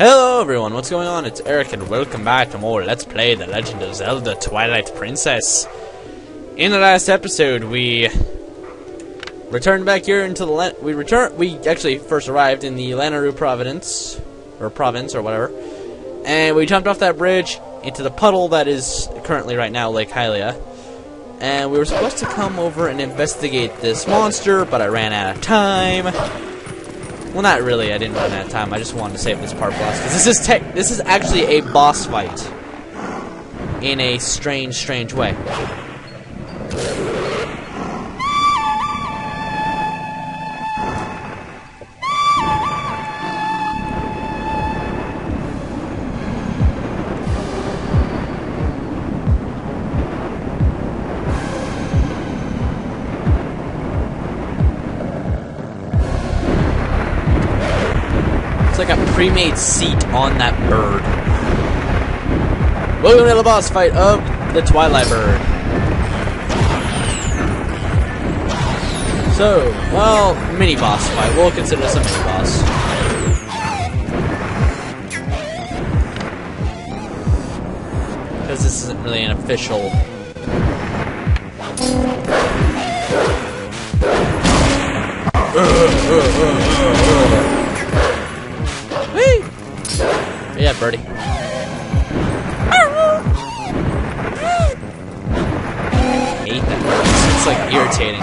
Hello everyone, what's going on? It's Eric and welcome back to more Let's Play The Legend of Zelda Twilight Princess. In the last episode, we returned back here into the we actually first arrived in the Lanayru province or whatever. And we jumped off that bridge into the puddle that is currently right now Lake Hylia. And we were supposed to come over and investigate this monster, but I ran out of time. Well, not really. I didn't run out of time. I just wanted to save this part for us because this is actually a boss fight in a strange way. Like a pre-made seat on that bird. Welcome to the boss fight of the Twilight bird. So, well, mini boss fight. We'll consider this a mini boss. Because this isn't really an official. Yeah, birdie. I hate that. It's like irritating.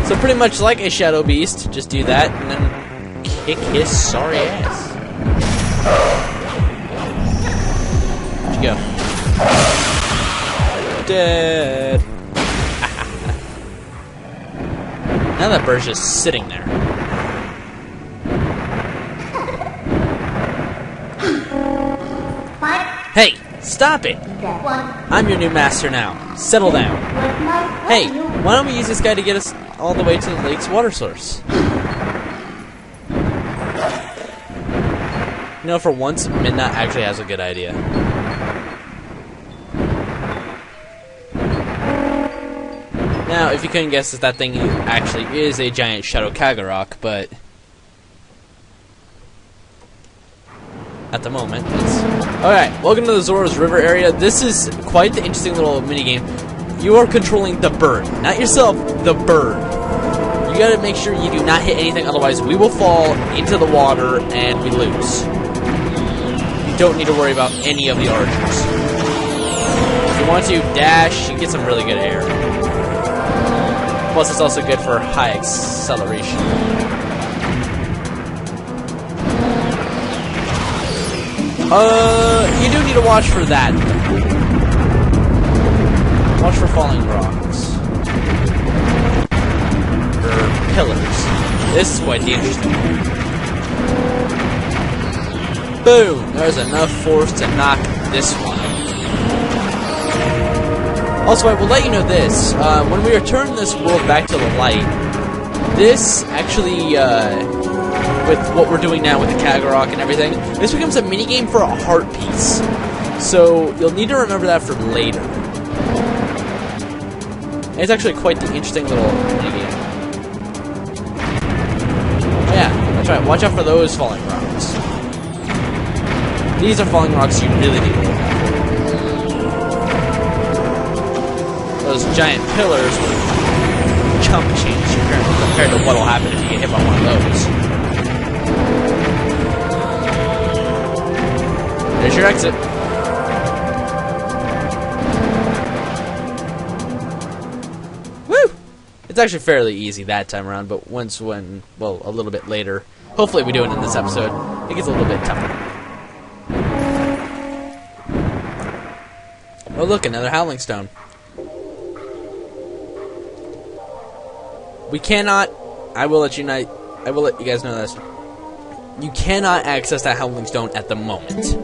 So pretty much like a shadow beast, just do that and then kick his sorry ass. Where'd you go? Dead. Now that bird's just sitting there. Hey, stop it! I'm your new master now. Settle down. Hey, why don't we use this guy to get us all the way to the lake's water source? You know, for once, Midna actually has a good idea. Now, if you couldn't guess that thing actually is a giant Shadow Kagarok, but at the moment, it's... Alright, welcome to the Zora's River area. This is quite the interesting little minigame. You are controlling the bird. Not yourself, the bird. You gotta make sure you do not hit anything, otherwise we will fall into the water and we lose. You don't need to worry about any of the archers. If you want to dash, you get some really good air. Plus, it's also good for high acceleration. You do need to watch for that. Watch for falling rocks. Or pillars. This is quite the interesting one. Boom! There's enough force to knock this one. Also, I will let you know this. When we return this world back to the light, this actually, with what we're doing now with the Kagarok and everything, this becomes a minigame for a heart piece. So, you'll need to remember that for later. And it's actually quite the interesting little minigame. Yeah, that's right. Watch out for those falling rocks. These are falling rocks you really need to look at. Those giant pillars will chump change compared to what will happen if you get hit by one of those. There's your exit. Woo! It's actually fairly easy that time around, but well, a little bit later, hopefully we do it in this episode, it gets a little bit tougher. Oh look, another Howling Stone. We cannot, I will let you guys know this. You cannot access that Howling Stone at the moment.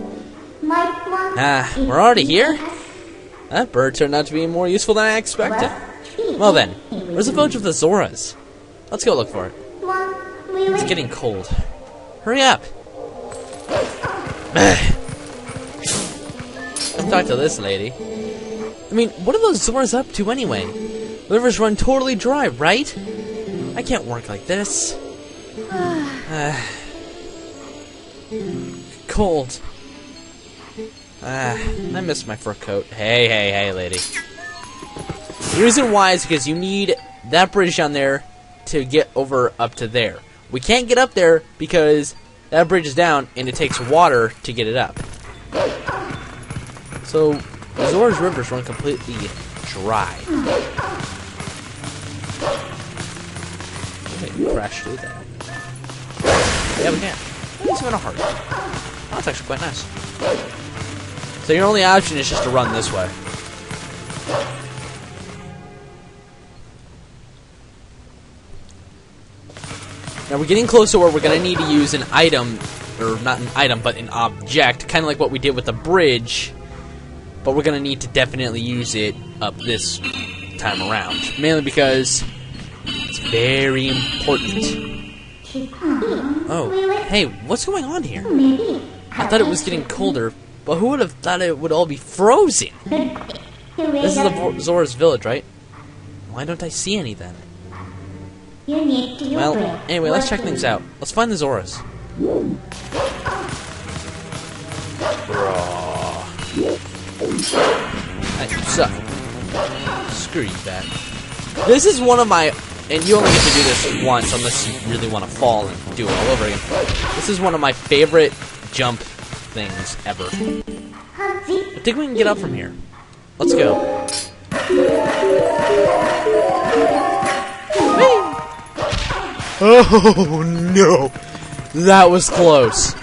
We're already here? That bird turned out to be more useful than I expected. Well then, where's the village of the Zoras? Let's go look for it. It's getting cold. Hurry up! Come talk to this lady. I mean, what are those Zoras up to anyway? The rivers run totally dry, right? I can't work like this. cold. I miss my fur coat. Hey, lady. The reason why is because you need that bridge down there to get over up to there. We can't get up there because that bridge is down and it takes water to get it up. So, Zora's rivers run completely dry. Okay, crash through that. Yeah, we can. It's even a heart. Oh, that's actually quite nice. So your only option is just to run this way. Now we're getting close to where we're going to need to use an item, or not an item, but an object, kind of like what we did with the bridge, but we're going to need to definitely use it up this time around, mainly because it's very important. Oh, hey, what's going on here? I thought it was getting colder, but who would have thought it would all be frozen? This is the Zora's village, right? Why don't I see any then? Well, anyway, let's check things out. Let's find the Zoras. You suck. Screw you, bat. This is one of my... And you only get to do this once unless you really want to fall and do it all over again. This is one of my favorite jump things ever. I think we can get up from here. Let's go. Oh no! That was close.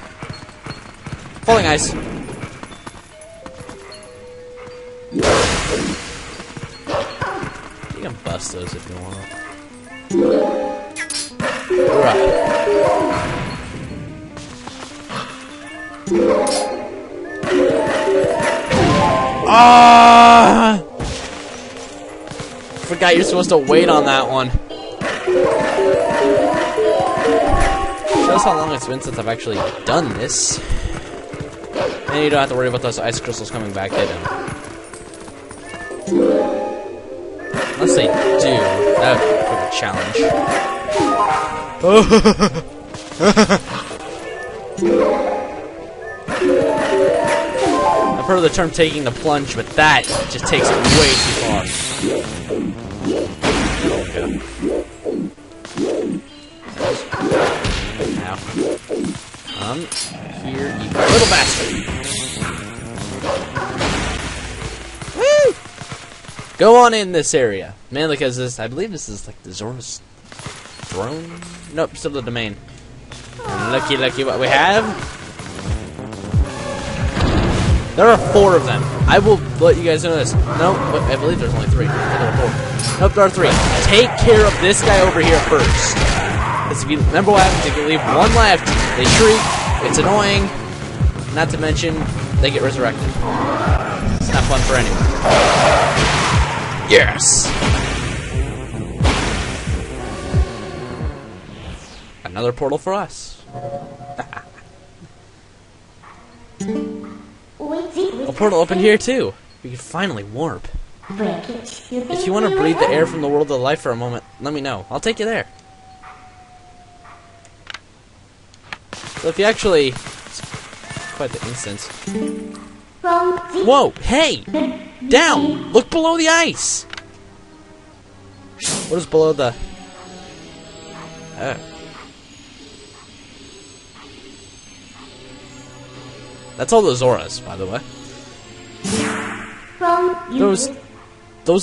Falling ice. You can bust those if you want. Ah! Forgot you're supposed to wait on that one. Shows how long it's been since I've actually done this. And you don't have to worry about those ice crystals coming back, they don't. Unless they do, that would be a challenge. I've heard of the term taking the plunge, but that just takes it way too far. Now, come here, you little bastard. Woo! Go on in this area. Mainly because this, I believe this is like the Zora's throne? Nope, still the domain. And lucky what we have. There are 4 of them. I will let you guys know this. No, I believe there's only 3. There are 4. Nope, there are 3. Take care of this guy over here first. Because if you remember what happens if you leave one left, they shriek, it's annoying, not to mention, they get resurrected. It's not fun for anyone. Yes! Another portal for us. A portal opened here too. We can finally warp. If you want to breathe the air from the world of life for a moment, let me know. I'll take you there. So if you actually... It's quite the instance. Whoa! Hey! Down! Look below the ice! What is below the... That's all the Zoras, by the way. Those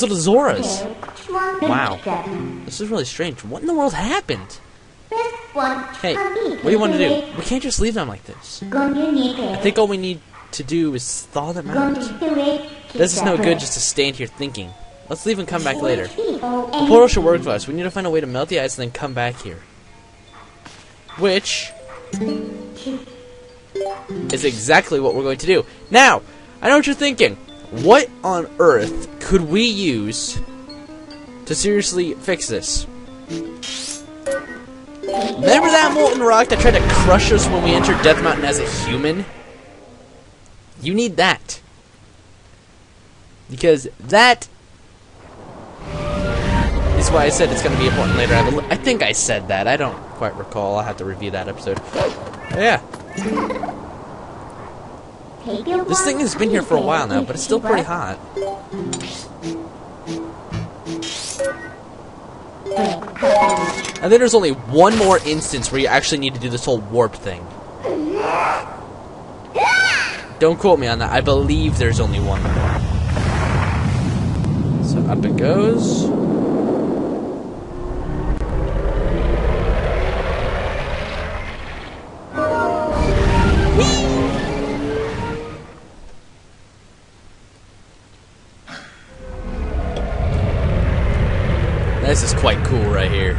are the Zoras. Wow. This is really strange. What in the world happened? Hey, what do you want to do? We can't just leave them like this. I think all we need to do is thaw them out. This is no good just to stand here thinking. Let's leave and come back later. The portal should work for us. We need to find a way to melt the ice and then come back here. Which is exactly what we're going to do. Now, I know what you're thinking. What on earth could we use to seriously fix this? Remember that molten rock that tried to crush us when we entered Death Mountain as a human? You need that. Because that is why I said it's going to be important later. I think I said that. I don't quite recall. I'll have to review that episode. But yeah. This thing has been here for a while now, but it's still pretty hot. And then there's only one more instance where you actually need to do this whole warp thing. Don't quote me on that. I believe there's only one more. So up it goes. This is quite cool right here.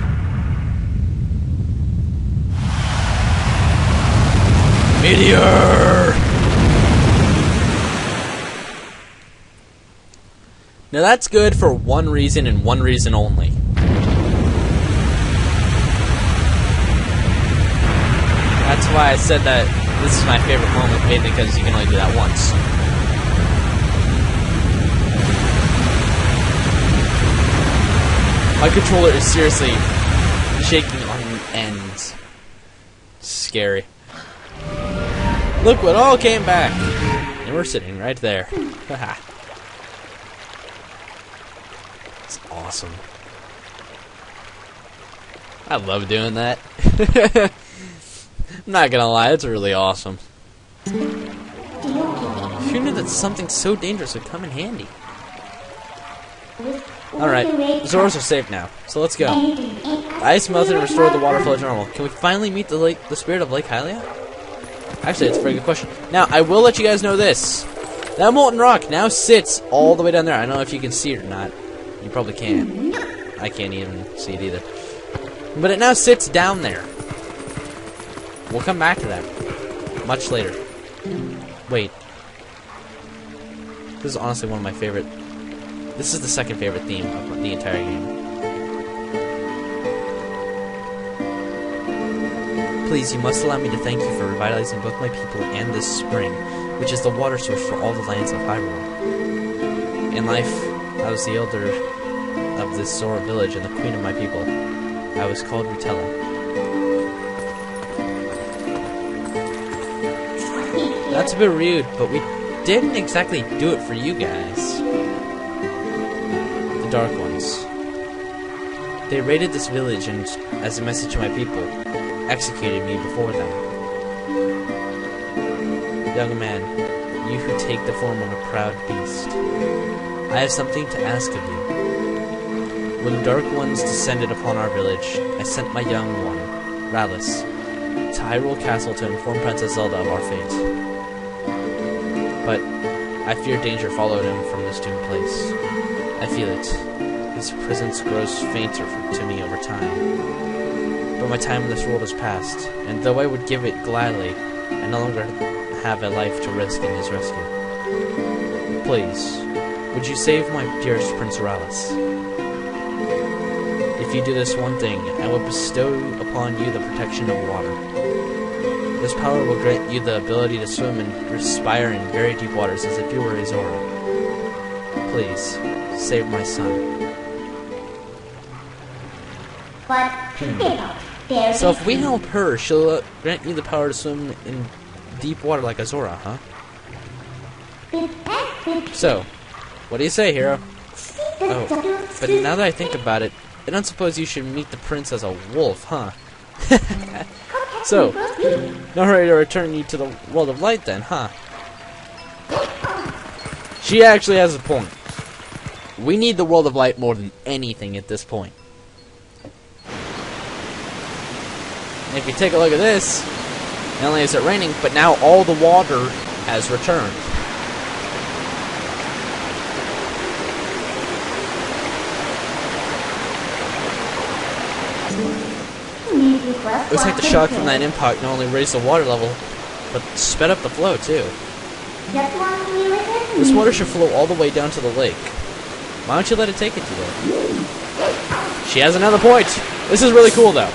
Meteor! Now that's good for one reason and one reason only. That's why I said that this is my favorite moment, mainly because you can only do that once. My controller is seriously shaking on ends. Scary. Look what all came back! And we're sitting right there. Haha. It's awesome. I love doing that. I'm not gonna lie, it's really awesome. Who knew that something so dangerous would come in handy? Alright, the Zoras are safe now, so let's go. The ice melted and restored the water flow to normal. Can we finally meet the spirit of Lake Hylia? Actually, it's a very good question. Now, I will let you guys know this. That molten rock now sits all the way down there. I don't know if you can see it or not. You probably can't. I can't even see it either. But it now sits down there. We'll come back to that much later. Wait. This is honestly one of my favorite... This is the second favorite theme of the entire game. Please, you must allow me to thank you for revitalizing both my people and this spring, which is the water source for all the lands of Hyrule. In life, I was the elder of this Zora village and the queen of my people. I was called Rutella. That's a bit rude, but we didn't exactly do it for you guys. The Dark Ones. They raided this village and, as a message to my people, executed me before them. Young man, you who take the form of a proud beast, I have something to ask of you. When the Dark Ones descended upon our village, I sent my young one, Rallis, to Hyrule Castle to inform Princess Zelda of our fate. But I fear danger followed him from this doomed place. I feel it. His presence grows fainter to me over time. But my time in this world has passed, and though I would give it gladly, I no longer have a life to risk in his rescue. Please, would you save my dearest Prince Rallis? If you do this one thing, I will bestow upon you the protection of water. This power will grant you the ability to swim and respire in very deep waters as if you were a Zora. Please, save my son. So if we help her, she'll grant you the power to swim in deep water like a Zora, huh? So, what do you say, hero? Oh, but now that I think about it, I don't suppose you should meet the prince as a wolf, huh? So, no hurry to return you to the world of light then, huh? She actually has a point. We need the world of light more than anything at this point. And if you take a look at this, not only is it raining, but now all the water has returned. Looks like the shock from that impact not only raised the water level, but sped up the flow too. This water should flow all the way down to the lake. Why don't you let it take it to there? She has another point! This is really cool though.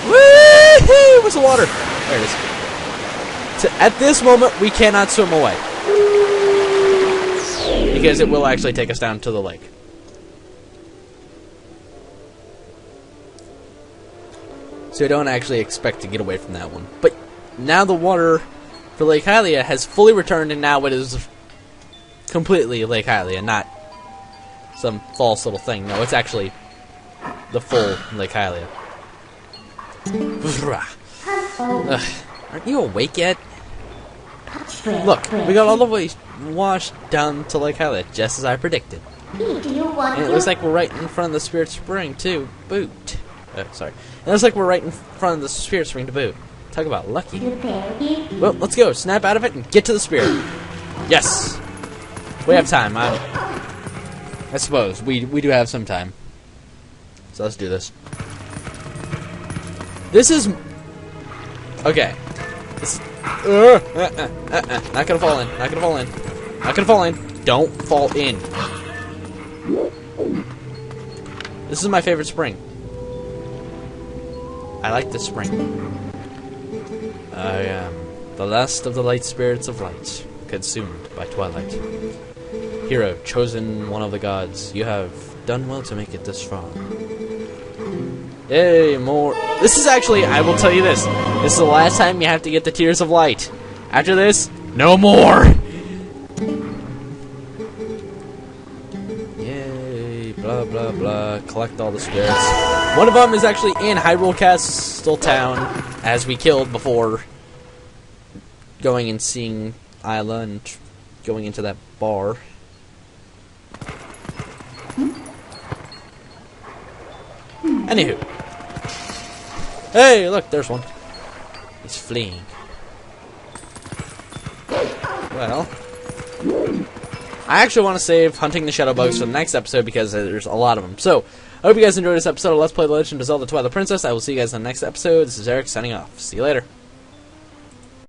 Woo-hoo! Where's the water? There it is. So at this moment, we cannot swim away. Because it will actually take us down to the lake. So don't actually expect to get away from that one. But now the water for Lake Hylia has fully returned, and now it is completely Lake Hylia, not some false little thing. No, it's actually the full Lake Hylia. Aren't you awake yet? Look, we got all the way washed down to Lake Hylia, just as I predicted. And it looks like we're right in front of the Spirit Spring, too. Boot. Sorry. It looks like we're right in front of the Spirit Spring to boot. Talk about lucky. Well, let's go. Snap out of it and get to the Spirit. Yes. We have time. I suppose. We do have some time. So let's do this. This is... Okay. This... Not gonna fall in. Not gonna fall in. Not gonna fall in. Don't fall in. This is my favorite spring. I like this spring. I am the last of the light spirits of light, consumed by Twilight. Hero, chosen one of the gods, you have done well to make it this far. Yay, more. This is actually, I will tell you this. This is the last time you have to get the Tears of Light. After this, no more! Yay, blah blah blah. Collect all the spirits. One of them is actually in Hyrule Castle Town, as we killed before going and seeing Isla and going into that bar. Anywho. Hey, look, there's one. He's fleeing. Well, I actually want to save hunting the shadow bugs for the next episode because there's a lot of them. So, I hope you guys enjoyed this episode of Let's Play The Legend of Zelda Twilight Princess. I will see you guys in the next episode. This is Eric signing off. See you later.